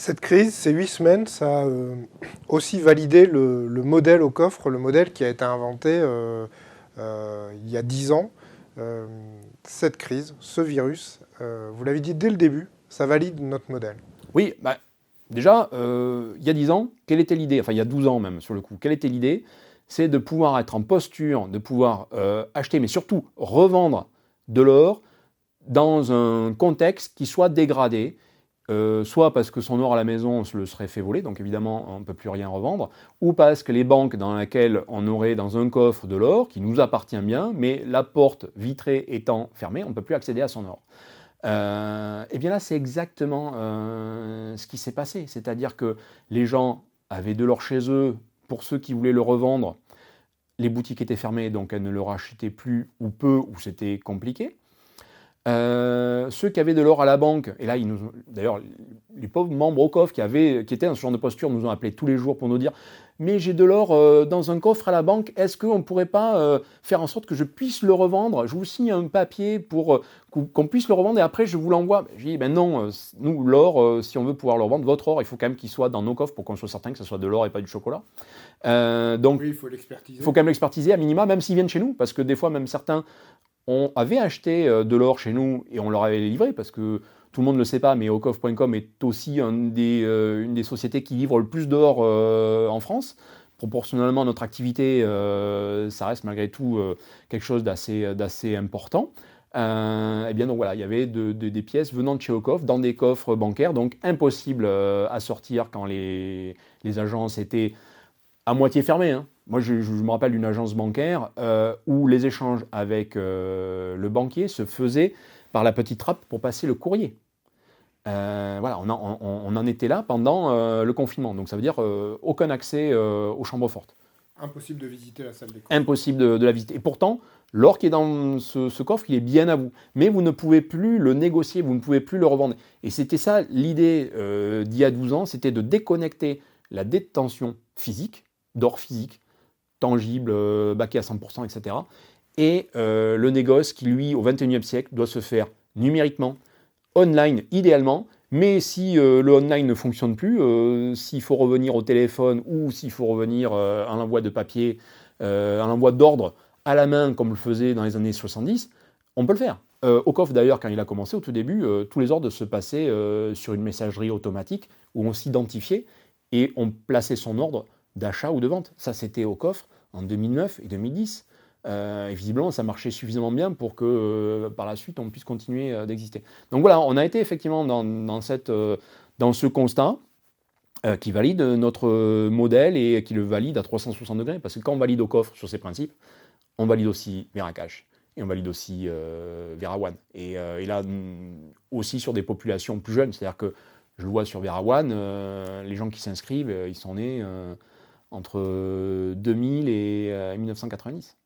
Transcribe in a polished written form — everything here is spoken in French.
Cette crise, ces 8 semaines, ça a aussi validé le modèle au coffre, le modèle qui a été inventé il y a 10 ans. Euh, cette crise, ce virus, vous l'avez dit dès le début, ça valide notre modèle. Oui, déjà, il y a 10 ans, quelle était l'idée? Enfin, il y a 12 ans même, sur le coup. Quelle était l'idée? C'est de pouvoir être en posture, de pouvoir acheter, mais surtout revendre de l'or dans un contexte qui soit dégradé, soit parce que son or à la maison se le serait fait voler, donc évidemment on ne peut plus rien revendre, ou parce que les banques dans lesquelles on aurait dans un coffre de l'or qui nous appartient bien, mais la porte vitrée étant fermée, on ne peut plus accéder à son or. Et bien là, c'est exactement ce qui s'est passé. C'est-à-dire que les gens avaient de l'or chez eux, pour ceux qui voulaient le revendre, les boutiques étaient fermées, donc elles ne le rachetaient plus ou peu, ou c'était compliqué. Ceux qui avaient de l'or à la banque, et là, d'ailleurs, les pauvres membres au coffre qui étaient dans ce genre de posture nous ont appelés tous les jours pour nous dire mais j'ai de l'or dans un coffre à la banque, est-ce qu'on ne pourrait pas faire en sorte que je puisse le revendre? Je vous signe un papier pour qu'on puisse le revendre et après je vous l'envoie. J'ai dit ben non, nous, l'or, si on veut pouvoir le revendre, votre or, il faut quand même qu'il soit dans nos coffres pour qu'on soit certain que ce soit de l'or et pas du chocolat. Donc, Oui, il faut il faut l'expertiser. quand même l'expertiser à minima, même s'ils viennent chez nous, parce que des fois, même certains on avait acheté de l'or chez nous et on leur avait livré parce que tout le monde ne le sait pas, mais ocoff.com est aussi une des sociétés qui livre le plus d'or en France. Proportionnellement à notre activité, ça reste malgré tout quelque chose d'assez important. Et bien donc voilà, il y avait des pièces venant de chez Ocoff dans des coffres bancaires, donc impossible à sortir quand les agences étaient à moitié fermé. Hein. Moi, je me rappelle d'une agence bancaire où les échanges avec le banquier se faisaient par la petite trappe pour passer le courrier. Voilà, on en était là pendant le confinement. Donc ça veut dire aucun accès aux chambres fortes. Impossible de visiter la salle des coffres. Impossible de la visiter. Et pourtant, l'or qui est dans ce coffre, il est bien à vous. Mais vous ne pouvez plus le négocier, vous ne pouvez plus le revendre. Et c'était ça l'idée d'il y a 12 ans, c'était de déconnecter la détention physique, d'or physique, tangible, baqué à 100%, etc. Et le négoce qui, lui, au XXIe siècle, doit se faire numériquement, online idéalement, mais si le online ne fonctionne plus, s'il faut revenir au téléphone ou s'il faut revenir à l'envoi de papier, à l'envoi d'ordre à la main, comme le faisait dans les années 70, on peut le faire. Au coffre d'ailleurs, quand il a commencé, au tout début, tous les ordres se passaient sur une messagerie automatique où on s'identifiait et on plaçait son ordre d'achat ou de vente. Ça, c'était au coffre en 2009 et 2010. Et visiblement, ça marchait suffisamment bien pour que par la suite, on puisse continuer d'exister. Donc voilà, on a été effectivement dans ce constat qui valide notre modèle et qui le valide à 360 degrés. Parce que quand on valide au coffre sur ces principes, on valide aussi Veracash et on valide aussi VeraOne. Et là, aussi sur des populations plus jeunes. C'est-à-dire que je le vois sur VeraOne, les gens qui s'inscrivent, ils sont nés entre 2000 et 1990.